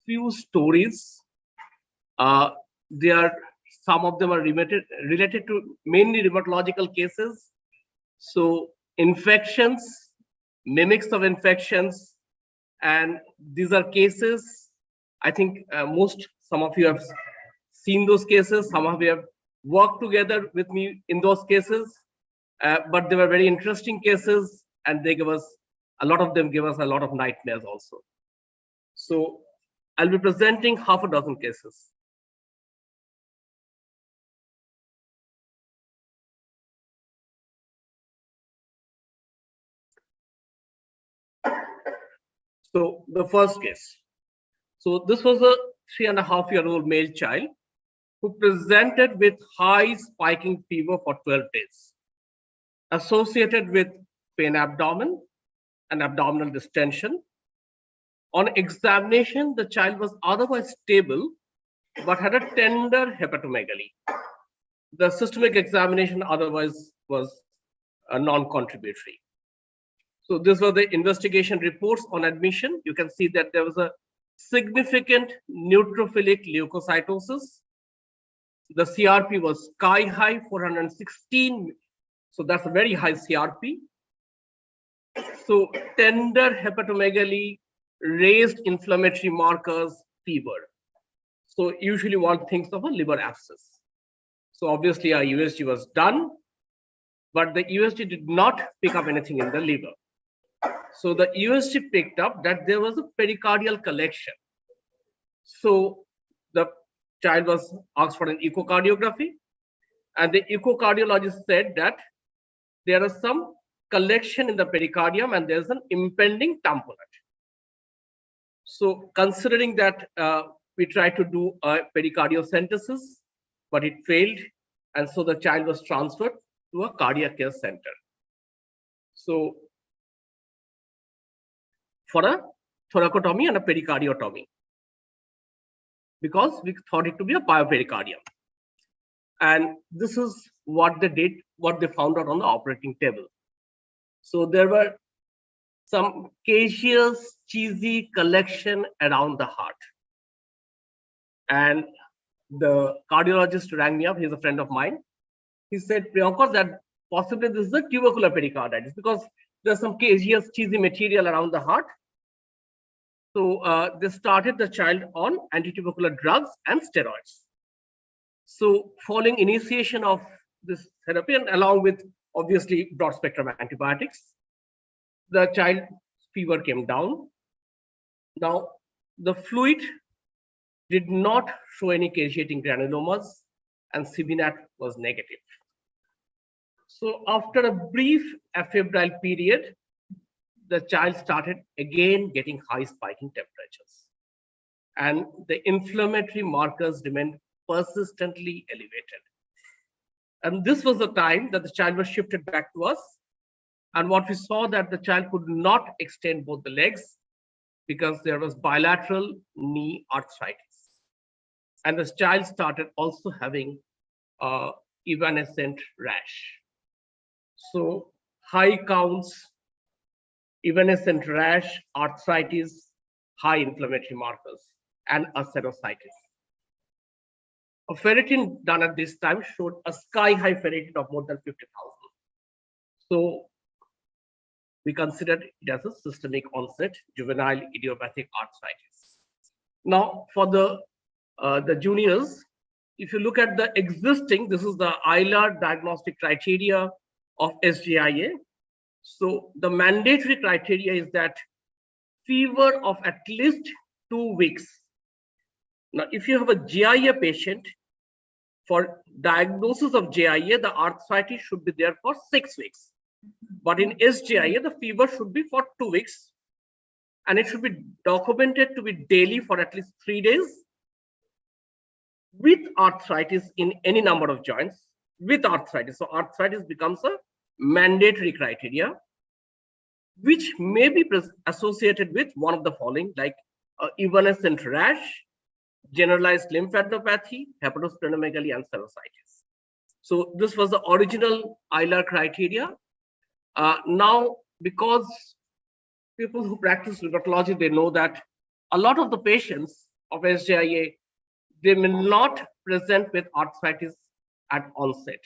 few stories. They are some of them are related to mainly rheumatological cases. So infections, mimics of infections, and these are cases. I think some of you have seen those cases. Some of you have worked together with me in those cases, but they were very interesting cases, and they give us a lot of them give us a lot of nightmares also. So I'll be presenting half a dozen cases. So the first case. So this was a 3.5-year-old male child who presented with high spiking fever for 12 days, associated with pain abdomen and abdominal distension. On examination, the child was otherwise stable, but had a tender hepatomegaly. The systemic examination otherwise was non-contributory. So these were the investigation reports on admission. You can see that there was a significant neutrophilic leukocytosis. The CRP was sky high, 416. So that's a very high CRP. So tender hepatomegaly, raised inflammatory markers, fever. So usually one thinks of a liver abscess. So obviously our USG was done, but the USG did not pick up anything in the liver. So the USG picked up that there was a pericardial collection. So the child was asked for an echocardiography, and the echocardiologist said that there is some collection in the pericardium and there's an impending tamponade. So considering that we tried to do a pericardiocentesis, but it failed, and so the child was transferred to a cardiac care center. So for a thoracotomy and a pericardiotomy, because we thought it to be a biopericardium. And this is what they did, what they found out on the operating table. So there were some caseous, cheesy collection around the heart. And the cardiologist rang me up, he's a friend of mine. He said, Priyankar, that possibly this is a tubercular pericarditis because there's some caseous, cheesy material around the heart. So they started the child on anti-tubercular drugs and steroids. So following initiation of this therapy and along with obviously broad spectrum antibiotics, the child fever came down. Now the fluid did not show any caseating granulomas and CBNAT was negative. So after a brief afebrile period, the child started again getting high spiking temperatures, and the inflammatory markers remained persistently elevated. And this was the time that the child was shifted back to us. And what we saw that the child could not extend both the legs because there was bilateral knee arthritis. And the child started also having evanescent rash. So high counts, evanescent rash, arthritis, high inflammatory markers, and asserositis. A ferritin done at this time showed a sky-high ferritin of more than 50,000. So we considered it as a systemic onset juvenile idiopathic arthritis. Now for the juniors, if you look at the existing, this is the ILR diagnostic criteria of SGIA. So the mandatory criteria is that fever of at least 2 weeks. Now, if you have a GIA patient, for diagnosis of GIA, the arthritis should be there for 6 weeks. But in SGIA, the fever should be for 2 weeks. And it should be documented to be daily for at least 3 days with arthritis in any number of joints with arthritis. So arthritis becomes a mandatory criteria, which may be associated with one of the following, like evanescent rash, generalized lymphadenopathy, hepatosplenomegaly, and serositis. So this was the original ILR criteria. Now, because people who practice rheumatology, they know that a lot of the patients of SJIA, they may not present with arthritis at onset.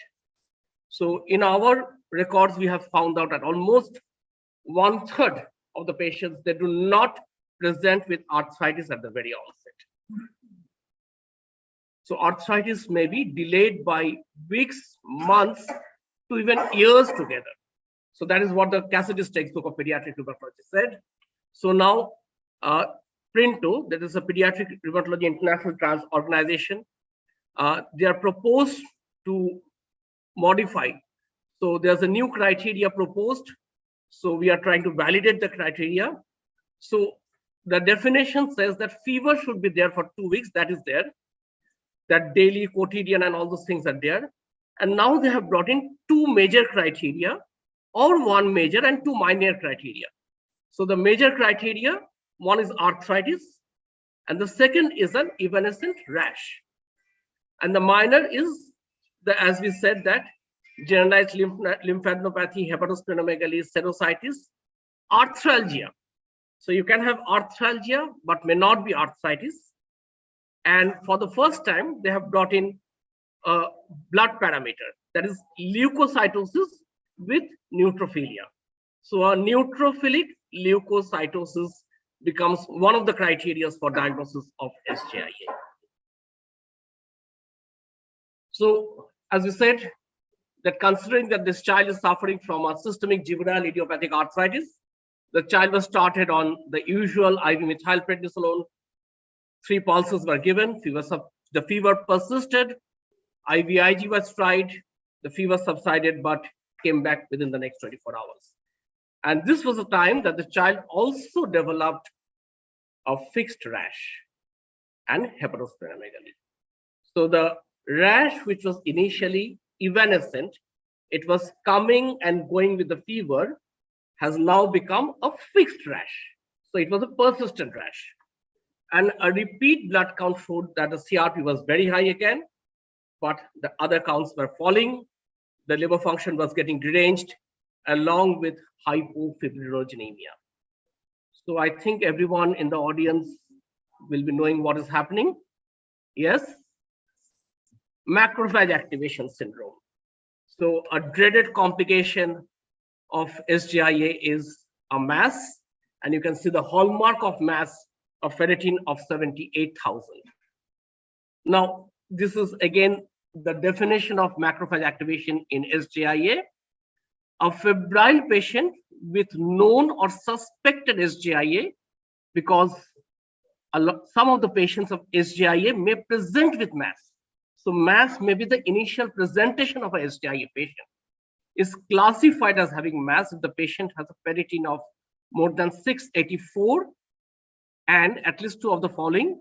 So in our records, we have found out that almost 1/3 of the patients, they do not present with arthritis at the very onset. So arthritis may be delayed by weeks, months, to even years together. So that is what the Cassidis textbook of pediatric rheumatology said. So now, PRINTO, that is a Pediatric Rheumatology International Trans Organization, they are proposed to modify. So there's a new criteria proposed. So we are trying to validate the criteria. So the definition says that fever should be there for 2 weeks. That is there. That daily, quotidian, and all those things are there. And now they have brought in 2 major criteria, or 1 major and 2 minor criteria. So the major criteria, one is arthritis, and the second is an evanescent rash. And the minor is, as we said, that generalized lymphadenopathy, hepatosplenomegaly, serositis, arthralgia. So you can have arthralgia, but may not be arthritis. And for the first time, they have brought in a blood parameter, that is leukocytosis with neutrophilia. So a neutrophilic leukocytosis becomes one of the criteria for diagnosis of SJIA. So as we said, that considering that this child is suffering from a systemic juvenile idiopathic arthritis, the child was started on the usual IV methylprednisolone. 3 pulses were given. The fever persisted. IVIG was tried. The fever subsided, but came back within the next 24 hours. And this was the time that the child also developed a fixed rash and hepatosplenomegaly. So the rash, which was initially evanescent, it was coming and going with the fever, has now become a fixed rash. So it was a persistent rash. And a repeat blood count showed that the CRP was very high again, but the other counts were falling. The liver function was getting deranged, along with hypofibrinogenemia. So I think everyone in the audience will be knowing what is happening. Yes, macrophage activation syndrome. So a dreaded complication of SJIA is a mass, and you can see the hallmark of mass of ferritin of 78,000. Now, this is again the definition of macrophage activation in SJIA. A febrile patient with known or suspected SJIA, because some of the patients of SJIA may present with mass. So mass may be the initial presentation of a SJIA patient, is classified as having mass if the patient has a ferritin of more than 684 and at least 2 of the following.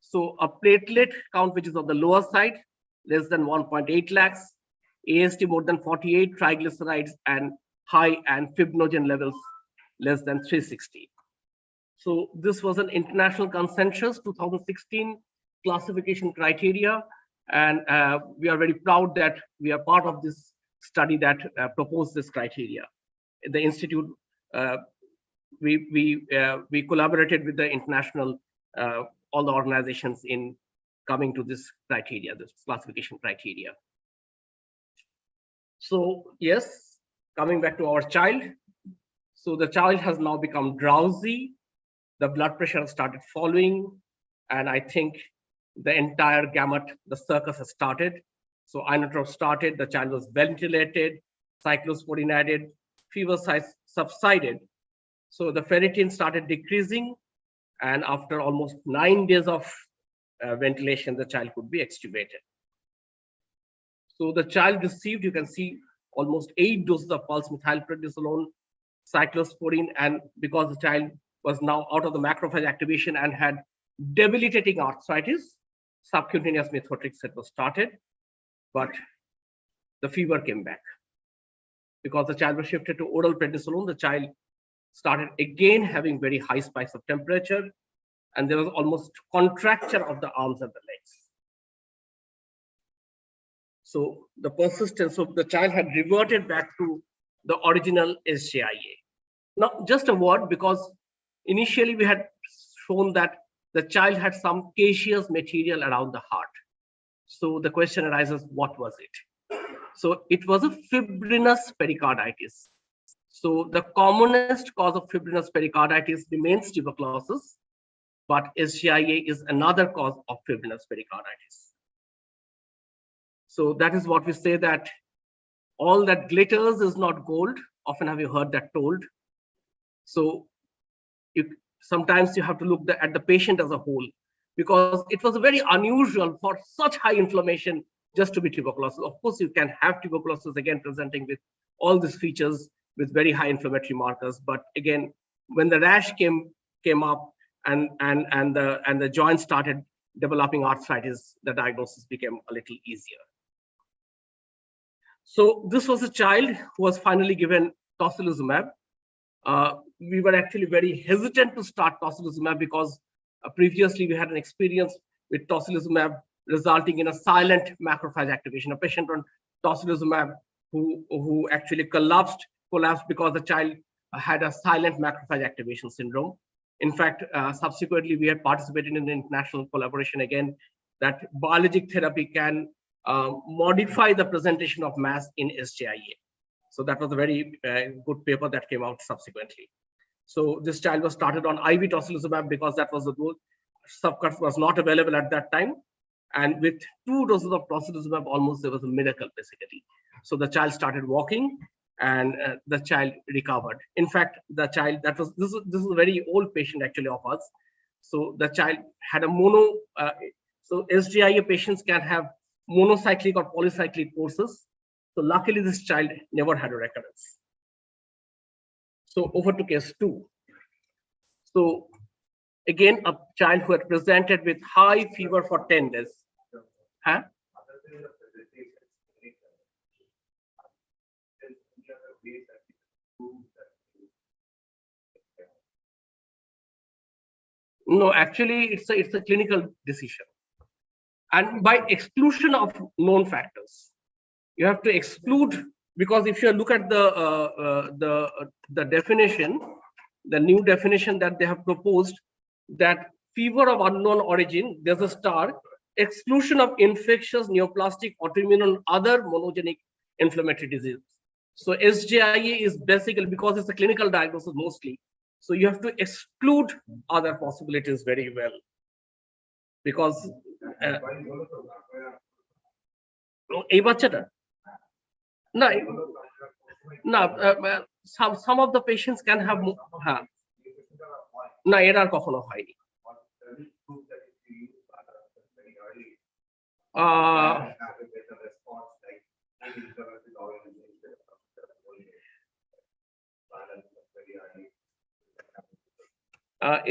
So a platelet count which is on the lower side, less than 1.8 lakhs, AST more than 48, triglycerides and high, and fibrinogen levels less than 360. So this was an international consensus 2016 classification criteria, and we are very proud that we are part of this study that proposed this criteria. In the institute, we collaborated with the international all the organizations in coming to this criteria, this classification criteria. So yes, coming back to our child. So the child has now become drowsy. The blood pressure has started falling. And I think the entire gamut, the circus has started. So inotrope started, the child was ventilated, cyclosporine added, fever size subsided. So the ferritin started decreasing. And after almost 9 days of ventilation, the child could be extubated. So the child received, you can see, almost 8 doses of pulse methylprednisolone, cyclosporine, and because the child was now out of the macrophage activation and had debilitating arthritis, subcutaneous methotrexate was started, but the fever came back. Because the child was shifted to oral prednisolone, the child started again having very high spikes of temperature, and there was almost contracture of the arms and the legs. So the persistence of the child had reverted back to the original SJIA. Now, just a word, because initially we had shown that the child had some caseous material around the heart. So the question arises, what was it? So it was a fibrinous pericarditis. So the commonest cause of fibrinous pericarditis remains tuberculosis, but SGIA is another cause of fibrinous pericarditis. So that is what we say, that all that glitters is not gold. Often have you heard that told? So sometimes you have to look at the patient as a whole, because it was very unusual for such high inflammation just to be tuberculosis. Of course, you can have tuberculosis again presenting with all these features with very high inflammatory markers. But again, when the rash came up and the joint started developing arthritis, the diagnosis became a little easier. So this was a child who was finally given tocilizumab. We were actually very hesitant to start tocilizumab because previously we had an experience with tocilizumab resulting in a silent macrophage activation. A patient on tocilizumab who actually collapsed because the child had a silent macrophage activation syndrome. In fact, subsequently we had participated in the international collaboration again that biologic therapy can modify the presentation of mass in SGIA. So that was a very good paper that came out subsequently. So this child was started on IV tocilizumab because that was the dose. Subcut was not available at that time. And with 2 doses of tocilizumab, almost there was a miracle basically. So the child started walking and the child recovered. In fact, the child, this is a very old patient actually of us. So the child had a so SGIA patients can have monocyclic or polycyclic courses. So luckily this child never had a recurrence. So over to case 2. So again, a child who had presented with high fever for 10 days. Huh? No, actually it's a clinical decision. And by exclusion of known factors, you have to exclude, because if you look at the definition, the new definition that they have proposed, that fever of unknown origin, there's a star, exclusion of infectious, neoplastic, autoimmune, and other monogenic inflammatory disease. So SGIA is basically, because it's a clinical diagnosis mostly, so you have to exclude other possibilities very well, because এই বাচ্চাটা না some of the patients can have হ্যাঁ না এর আর কখনো হয়নি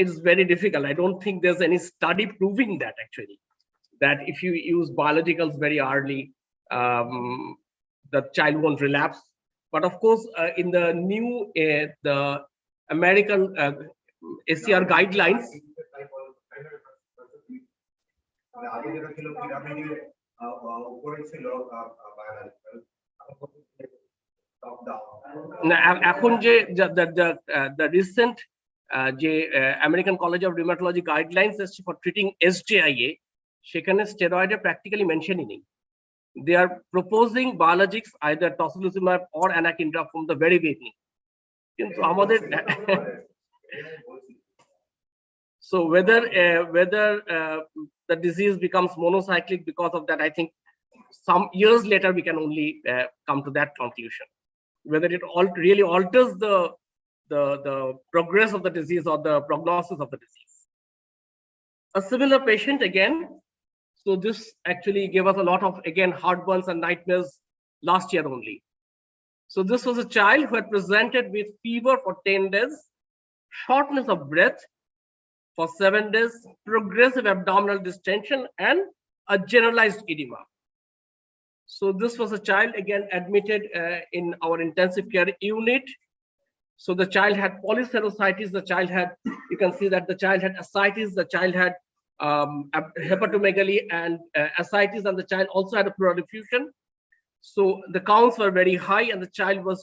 it's very difficult. I don't think there's any study proving that actually, that if you use biologicals very early, the child won't relapse. But of course, in the new the American ACR guidelines, এখন যে the recent যে American College of Rheumatology guidelines for treating SGIA, সেখানে steroid practically mentioning নেই. They are proposing biologics, either tocilizumab or anakinra from the very beginning. কিন্তু আমাদের so whether the disease becomes monocyclic because of that, I think some years later we can only come to that conclusion. Whether it really alters the progress of the disease or the prognosis of the disease. A similar patient again. So this actually gave us a lot of, again, heartburns and nightmares last year only. So this was a child who had presented with fever for 10 days, shortness of breath for 7 days, progressive abdominal distension, and a generalized edema. So this was a child again admitted in our intensive care unit. So the child had polyserositis, the child had, you can see that the child had ascites, the child had hepatomegaly and ascites, and the child also had a pleural effusion. So the counts were very high, and the child was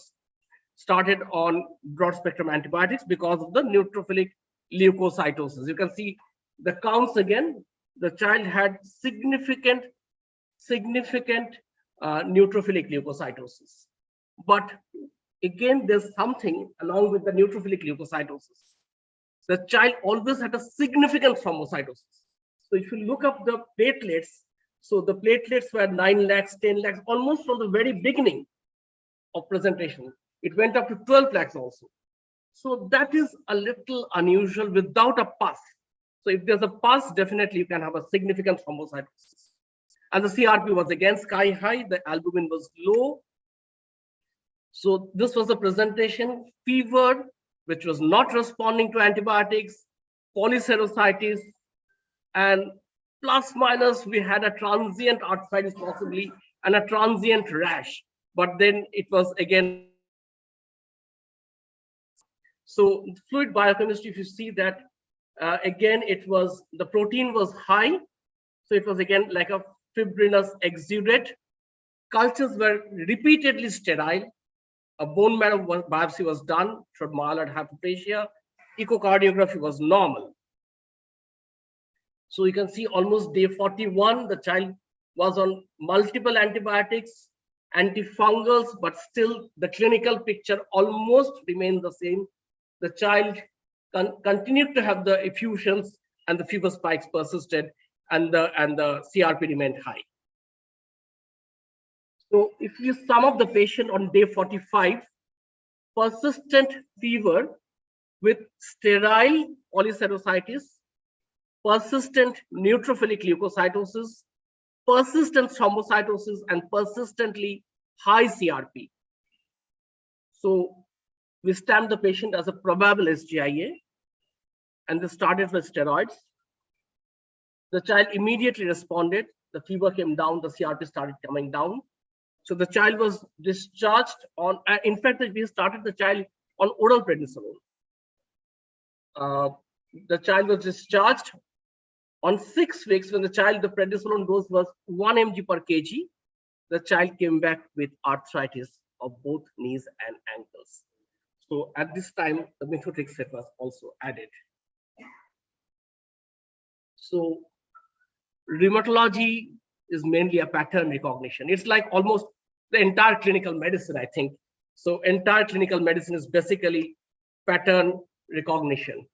started on broad spectrum antibiotics because of the neutrophilic leukocytosis. You can see The counts again, the child had significant neutrophilic leukocytosis. But again, there's something along with the neutrophilic leukocytosis. The child always had a significant thrombocytosis. So if you look up the platelets, so the platelets were 9 lakhs, 10 lakhs, almost from the very beginning of presentation. It went up to 12 lakhs also. So that is a little unusual without a pus. So if there's a pus, definitely you can have a significant thrombocytosis. And the CRP was again sky high, the albumin was low. So this was a presentation, fever, which was not responding to antibiotics, polyserositis, and plus minus, we had a transient arthritis possibly, and a transient rash. But then it was again. So fluid biochemistry, if you see that, again, it was, the protein was high. So it was again like a fibrinous exudate. Cultures were repeatedly sterile. A bone marrow biopsy was done, showed myeloid hyperplasia. Echocardiography was normal. So you can see almost day 41, the child was on multiple antibiotics, antifungals, but still the clinical picture almost remained the same. The child continued to have the effusions and the fever spikes persisted, and the CRP remained high. So if you sum up the patient on day 45, persistent fever with sterile polyserositis, persistent neutrophilic leukocytosis, persistent thrombocytosis, and persistently high CRP. So we stamped the patient as a probable SGIA, and they started with steroids. The child immediately responded. The fever came down, the CRP started coming down. So the child was discharged on, in fact, we started the child on oral prednisolone. The child was discharged on 6 weeks when the prednisolone dose was 1 mg per kg. The child came back with arthritis of both knees and ankles. So at this time, the methotrexate was also added. So rheumatology is mainly a pattern recognition. It's like almost the entire clinical medicine, I think. So entire clinical medicine is basically pattern recognition.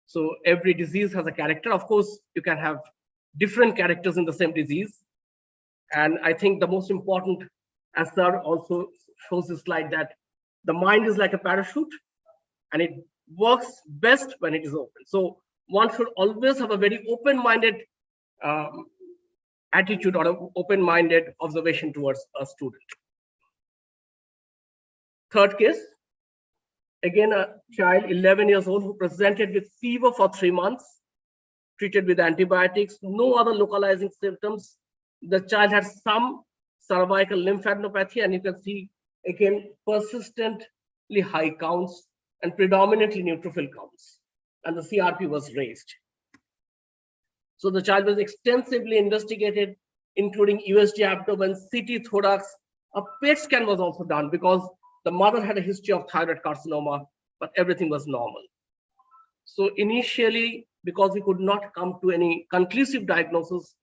So every disease has a character. Of course, you can have different characters in the same disease. And I think the most important, as Sir also shows this slide, that the mind is like a parachute and it works best when it is open. So one should always have a very open-minded attitude or an open-minded observation towards a student. Third case, again, a child 11 years old who presented with fever for 3 months, treated with antibiotics, no other localizing symptoms. The child had some cervical lymphadenopathy, and you can see again persistently high counts and predominantly neutrophil counts, and the CRP was raised. So the child was extensively investigated, including USG abdomen, CT thorax. A PET scan was also done because the mother had a history of thyroid carcinoma, but everything was normal. So initially, because we could not come to any conclusive diagnosis,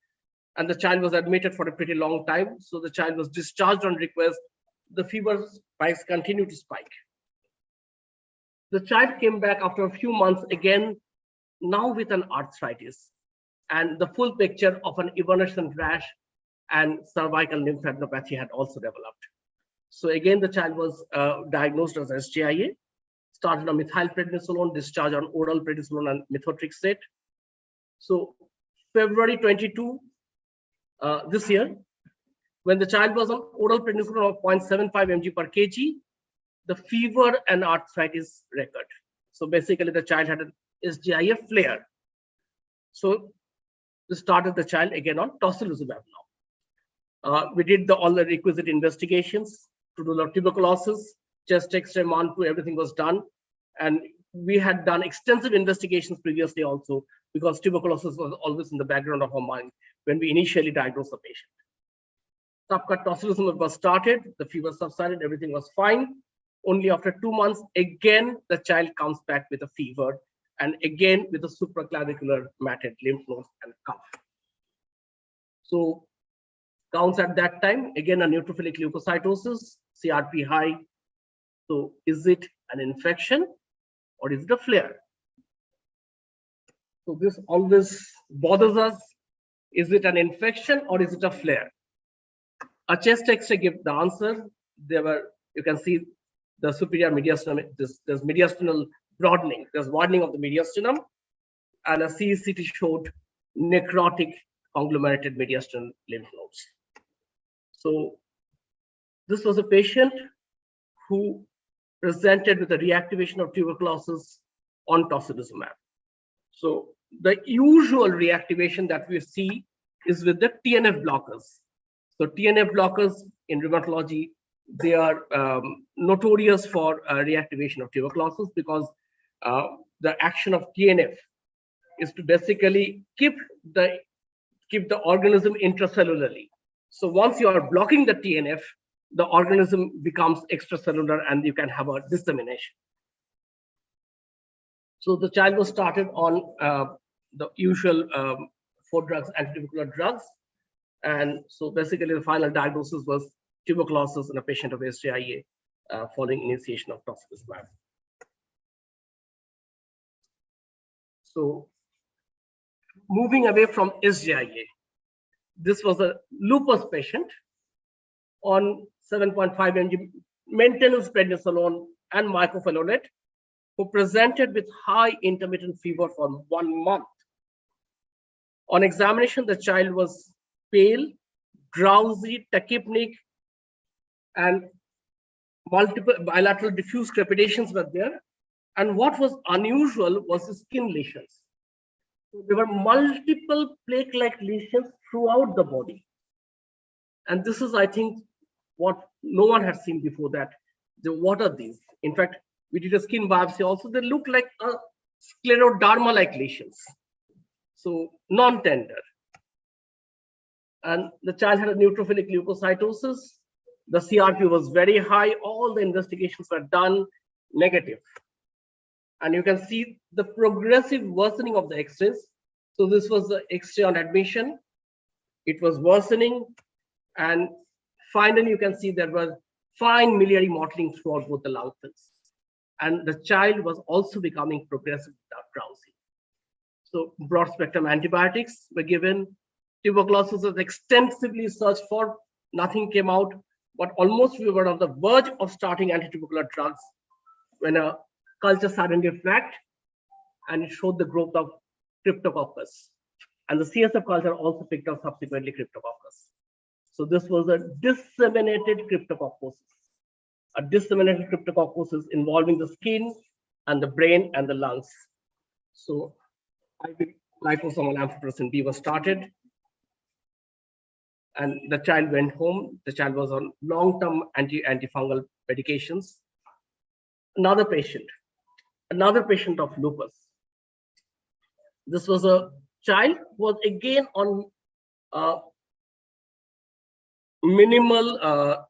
and the child was admitted for a pretty long time, so the child was discharged on request. The fever spikes continued to spike. The child came back after a few months again, now with an arthritis and the full picture of an evanescent rash and cervical lymphadenopathy had also developed. So again, the child was diagnosed as SGIA, started on methylprednisolone, discharged on oral prednisolone and methotrexate. So February 22, this year, when the child was on oral prednisolone of 0.75 mg per kg, the fever and arthritis recurred. So basically the child had an SGIA flare. So we started the child again on tocilizumab now. We did all the requisite investigations to do the tuberculosis, chest X-ray, MANTU, everything was done. And we had done extensive investigations previously also, because tuberculosis was always in the background of our mind when we initially diagnosed the patient. Subcut tocilizumab was started, the fever subsided, everything was fine. Only after 2 months, again, the child comes back with a fever and again with the supraclavicular matted lymph nodes and cuff. So counts at that time, again a neutrophilic leukocytosis, CRP high. So is it an infection or is it a flare? So this always bothers us. Is it an infection or is it a flare? A chest X-ray gives the answer. You can see the superior mediastinum, there's mediastinal broadening, there's widening of the mediastinum, and a CCT showed necrotic conglomerated mediastinal lymph nodes. So this was a patient who presented with a reactivation of tuberculosis on tocilizumab. So the usual reactivation that we see is with the TNF blockers. So TNF blockers in rheumatology, they are notorious for reactivation of tuberculosis because the action of TNF is to basically keep the organism intracellularly. So once you are blocking the TNF, the organism becomes extracellular and you can have a dissemination. So the child was started on the usual 4 drugs, antitubercular drugs. And so basically the final diagnosis was tuberculosis in a patient of SJIA following initiation of tocilizumab. So moving away from SJIA, this was a lupus patient on 7.5 mg maintenance prednisolone and mycophenolate who presented with high intermittent fever for 1 month. On examination, the child was pale, drowsy, tachypnic, and multiple bilateral diffuse crepitations were there. And what was unusual was the skin lesions. So there were multiple plaque-like lesions throughout the body. And this is, I think, what no one had seen before that. What are these? In fact, we did a skin biopsy also. They look like a scleroderma-like lesions. So non-tender. And the child had a neutrophilic leukocytosis. The CRP was very high. All the investigations were done negative. And you can see the progressive worsening of the X-rays. So this was the X-ray on admission. It was worsening. And finally, you can see there was fine miliary mottling throughout both the lung fields. And the child was also becoming progressive drowsy. So broad spectrum antibiotics were given. Tuberculosis was extensively searched for. Nothing came out. But almost we were on the verge of starting antitubercular drugs when a culture suddenly flagged and it showed the growth of Cryptococcus. And the CSF culture also picked up subsequently Cryptococcus. So this was a disseminated cryptococcosis. A disseminated cryptococcosis involving the skin and the brain and the lungs. So IV liposomal amphotericin B was started. And the child went home. The child was on long-term antifungal medications. Another patient of lupus. This was a child who was again on minimal,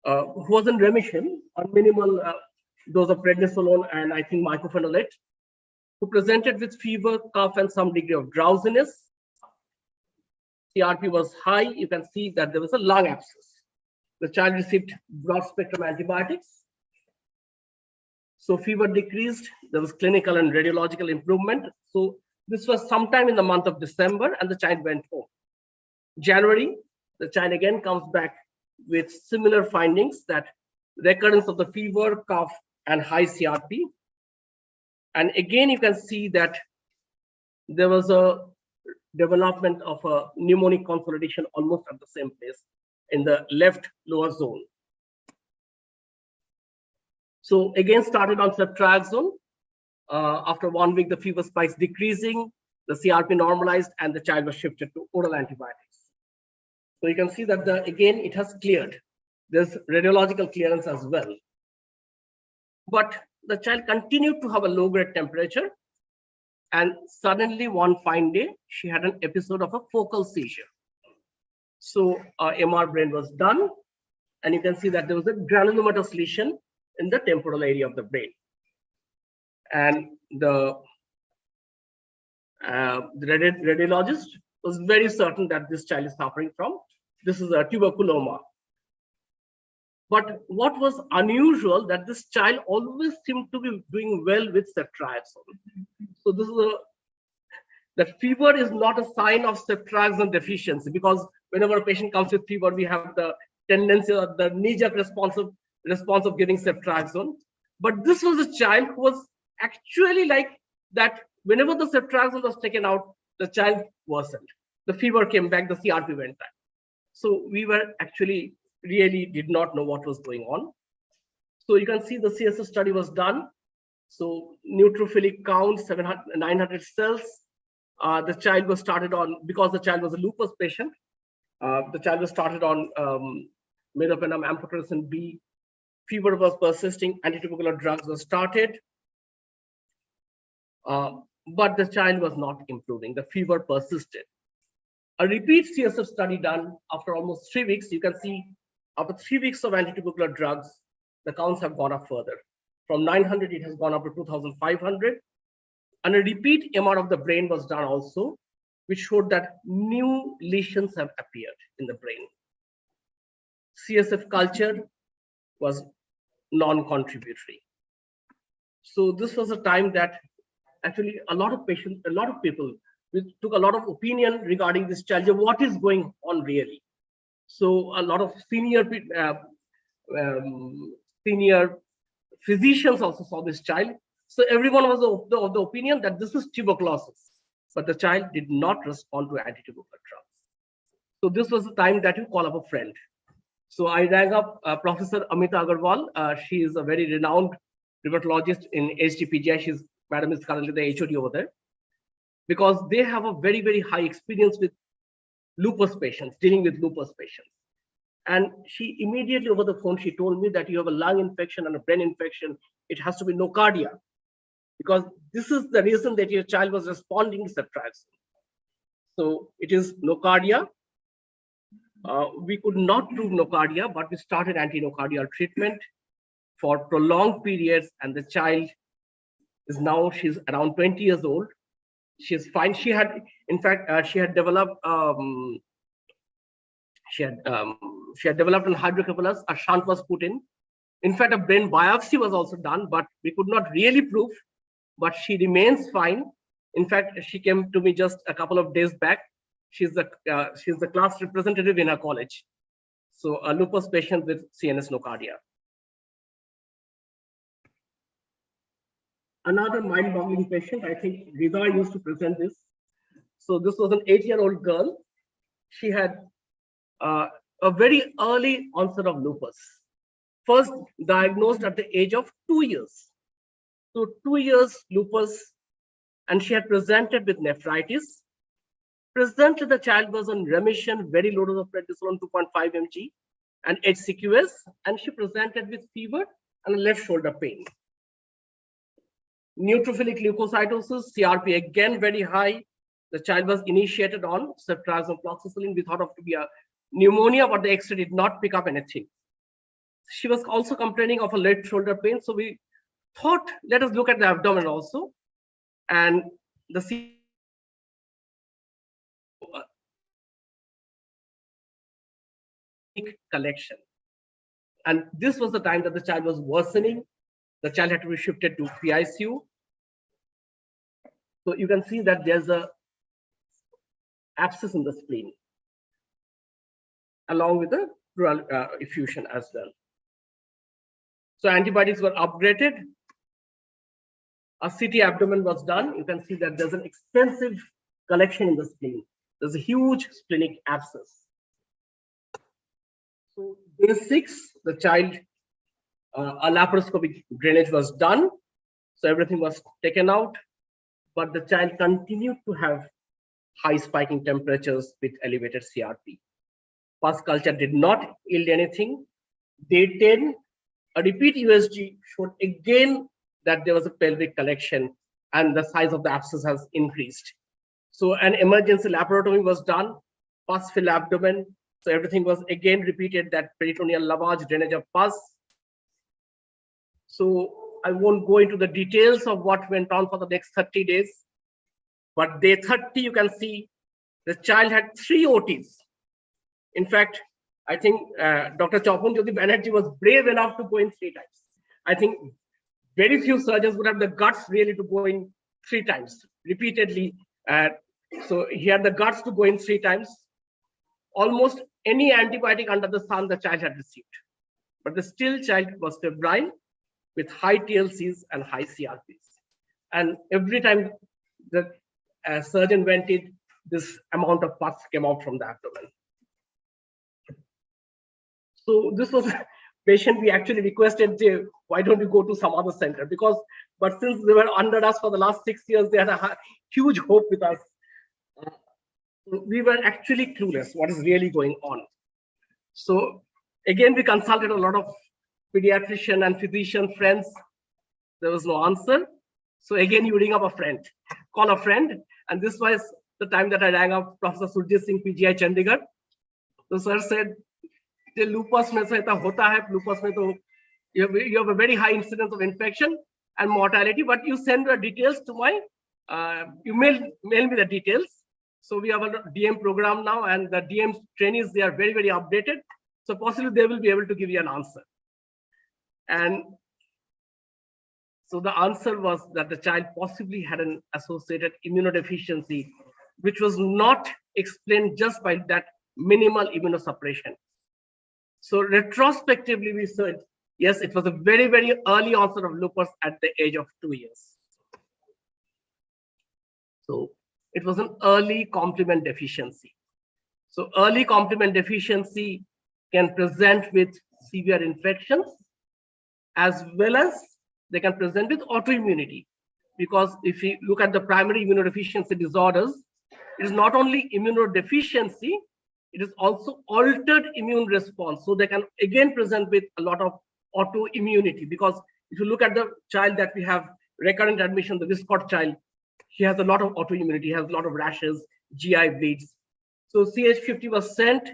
who was in remission on minimal dose of prednisolone and I think mycophenolate, who presented with fever, cough, and some degree of drowsiness. CRP was high. You can see that there was a lung abscess. The child received broad spectrum antibiotics. So fever decreased. There was clinical and radiological improvement. So this was sometime in the month of December, and the child went home. January, the child again comes back with similar findings, that recurrence of the fever, cough, and high CRP. And again, you can see that there was a development of a pneumonic consolidation almost at the same place in the left lower zone. So again, started on ceftriaxone. After 1 week, the fever spikes decreasing, the CRP normalized, and the child was shifted to oral antibiotics. So you can see that again, it has cleared. There's radiological clearance as well. But the child continued to have a low-grade temperature. And suddenly, one fine day, she had an episode of a focal seizure. So MR brain was done. And you can see that there was a granulomatous lesion in the temporal area of the brain. And the radiologist was very certain that this child is suffering from. This is a tuberculoma. But what was unusual that this child always seemed to be doing well with ceftriaxone. So this is that fever is not a sign of ceftriaxone deficiency, because whenever a patient comes with fever, we have the tendency or the knee-jerk response of giving ceftriaxone. But this was a child who was actually like that. Whenever the ceftriaxone was taken out, the child worsened. The fever came back, the CRP went back. So we were actually really did not know what was going on. So you can see the CSF study was done. So neutrophilic count 900 cells. The child was started on, because the child was a lupus patient, the child was started on meropenem, amphotericin B. Fever was persisting, antitubercular drugs were started, but the child was not improving. The fever persisted. A repeat CSF study done after almost 3 weeks. You can see after 3 weeks of antitubercular drugs, the counts have gone up further. From 900, it has gone up to 2,500. And a repeat MR of the brain was done also, which showed that new lesions have appeared in the brain. CSF culture was non-contributory. So this was a time that actually a lot of patients, a lot of people took a lot of opinion regarding this child. What is going on really? So a lot of senior physicians also saw this child. So everyone was of the opinion that this is tuberculosis, but the child did not respond to antitubercular drugs. So this was the time that you call up a friend. So I rang up Professor Amita Agarwal. She is a very renowned rheumatologist in HDPGI. Madam is currently the HOD over there, because they have a very, very high experience with lupus patients, dealing with lupus patients. And she immediately over the phone, she told me that you have a lung infection and a brain infection. It has to be nocardia, because this is the reason that your child was responding to ceftriaxone. So it is nocardia. We could not prove nocardia, but we started antinocardial treatment for prolonged periods, and the child is now, she's around 20 years old. She's fine. She had, in fact, she had developed an hydrocephalus. A shunt was put in. In fact, a brain biopsy was also done, but we could not really prove. But she remains fine. In fact, she came to me just a couple of days back. She's the class representative in her college. So a lupus patient with CNS nocardia. Another mind-boggling patient, I think Ridha used to present this. So this was an 8-year-old girl. She had a very early onset of lupus. First diagnosed at the age of 2 years. So 2 years lupus, and she had presented with nephritis. Presently, the child was on remission, very low dose of prednisolone 2.5 mg, and HCQS, and she presented with fever and left shoulder pain. Neutrophilic leukocytosis, CRP again very high. The child was initiated on ceftriaxone fluoxetine. We thought of to be a pneumonia, but the X-ray did not pick up anything. She was also complaining of a left shoulder pain. So we thought, let us look at the abdomen also. And the collection. And this was the time that the child was worsening. The child had to be shifted to PICU. So you can see that there's a abscess in the spleen, along with the pleural effusion as well. So antibodies were upgraded. A CT abdomen was done. You can see that there's an extensive collection in the spleen. There's a huge splenic abscess. So day 6, the child, a laparoscopic drainage was done. So everything was taken out, but the child continued to have high spiking temperatures with elevated CRP. Pus culture did not yield anything. Day 10, a repeat USG showed again that there was a pelvic collection and the size of the abscess has increased. So an emergency laparotomy was done, pus filled abdomen. So everything was again repeated, that peritoneal lavage, drainage of pus. So I won't go into the details of what went on for the next 30 days. But day 30, you can see the child had 3 OTs. In fact, I think Dr. Chopan Jyoti Banerjee was brave enough to go in 3 times. I think very few surgeons would have the guts really to go in 3 times repeatedly. So he had the guts to go in 3 times. Almost any antibiotic under the sun the child had received. But the still child was febrile with high TLCs and high CRPs. And every time the surgeon went in, this amount of pus came out from the abdomen. So this was a patient we actually requested, why don't you go to some other center? But since they were under us for the last 6 years, they had a huge hope with us. We were actually clueless what is really going on. So again, we consulted a lot of pediatrician and physician friends. There was no answer. So again, you ring up a friend, call a friend. And this was the time that I rang up Professor Surjit Singh, PGI Chandigarh. So sir said, lupus mein se aisa hota hai, lupus mein to you have a very high incidence of infection and mortality, but you send the details to my, you mail me the details. So we have a DM program now, and the DM trainees, they are very, very updated. So possibly they will be able to give you an answer. And so the answer was that the child possibly had an associated immunodeficiency, which was not explained just by that minimal immunosuppression. So retrospectively, we said, yes, it was a very, very early onset of lupus at the age of 2 years. So it was an early complement deficiency. So early complement deficiency can present with severe infections, as well as they can present with autoimmunity. Because if you look at the primary immunodeficiency disorders, it is not only immunodeficiency, it is also altered immune response. So they can again present with a lot of autoimmunity. Because if you look at the child that we have recurrent admission, the Viscott child, he has a lot of autoimmunity, he has a lot of rashes, GI bleeds. So CH50 was sent,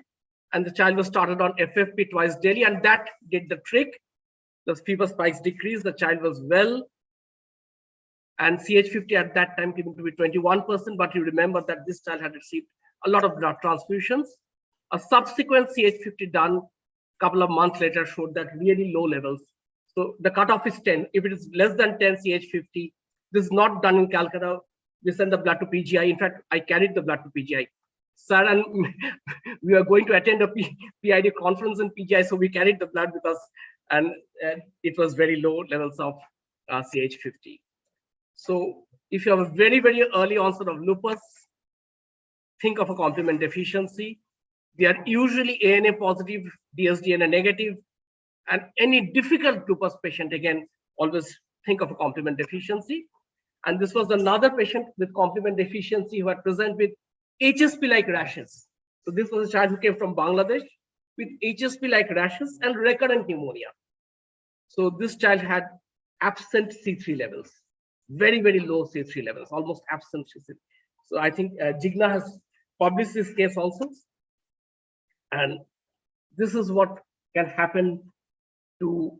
and the child was started on FFP twice daily, and that did the trick. The fever spikes decreased, the child was well, and CH50 at that time came to be 21%, but you remember that this child had received a lot of blood transfusions. A subsequent CH50 done a couple of months later showed that really low levels. So the cutoff is 10. If it is less than 10 CH50, this is not done in Calcutta. We send the blood to PGI. In fact, I carried the blood to PGI. Sir, and we are going to attend a PID conference in PGI, so we carried the blood because, and it was very low levels of CH50. So if you have a very, very early onset of lupus, think of a complement deficiency. They are usually ANA positive, dsDNA negative, and any difficult lupus patient, again, always think of a complement deficiency. And this was another patient with complement deficiency who had presented with HSP-like rashes. So this was a child who came from Bangladesh with HSP-like rashes and recurrent pneumonia. So this child had absent C3 levels, very, very low C3 levels, almost absent C3. So I think Jigna has published this case also. And this is what can happen to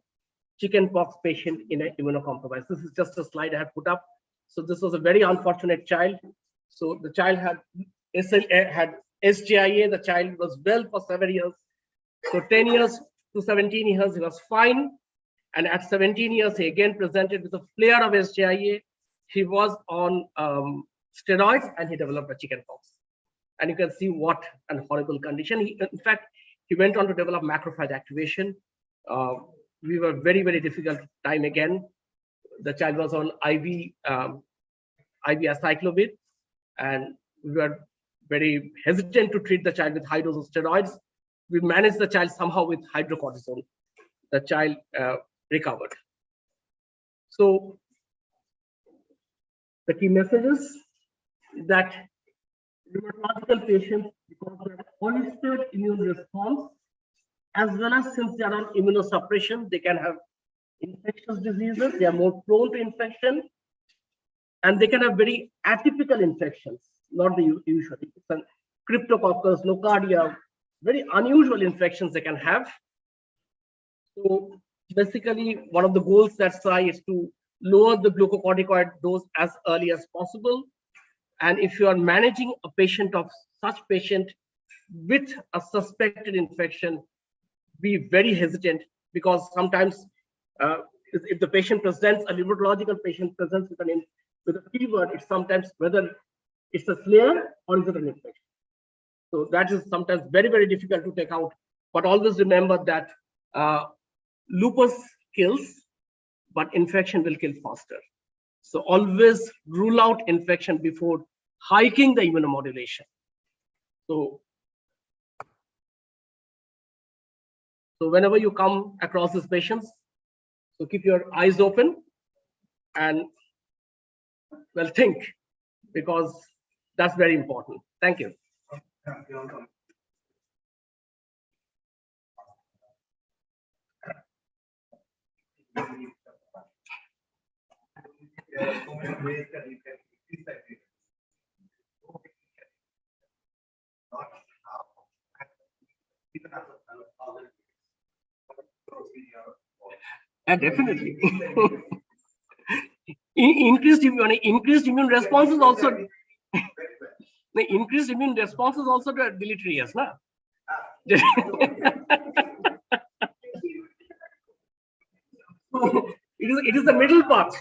chickenpox patient in an immunocompromised. This is just a slide I have put up. So this was a very unfortunate child. So the child had SJIA. The child was well for 7 years. So 10 years to 17 years, he was fine. And at 17 years, he again presented with a flare of SJIA. He was on steroids and he developed a chickenpox. And you can see what an horrible condition. In fact, he went on to develop macrophage activation. We were very, very difficult time again. The child was on IV acyclovir, and we were very hesitant to treat the child with high dose of steroids. We managed the child somehow with hydrocortisone. The child recovered. So the key messages that rheumatological patients, because they have altered immune response, as well as since they are on immunosuppression, they can have infectious diseases, they are more prone to infection, and they can have very atypical infections, not the usual. Cryptococcus, nocardia, very unusual infections they can have. So Basically, one of the goals that's try is to lower the glucocorticoid dose as early as possible. And if you are managing a patient of such patient with a suspected infection, be very hesitant, because sometimes if the patient presents, a rheumatological patient presents with a fever, it's sometimes whether it's a flare or is it an infection. So that is sometimes very, very difficult to take out. But always remember that lupus kills, but infection will kill faster. So always rule out infection before hiking the immunomodulation. So whenever you come across these patients, so keep your eyes open and well think, because that's very important. Thank you. Definitely. Increased immune response is also the increased immune response is also deleterious, na? It is the middle part.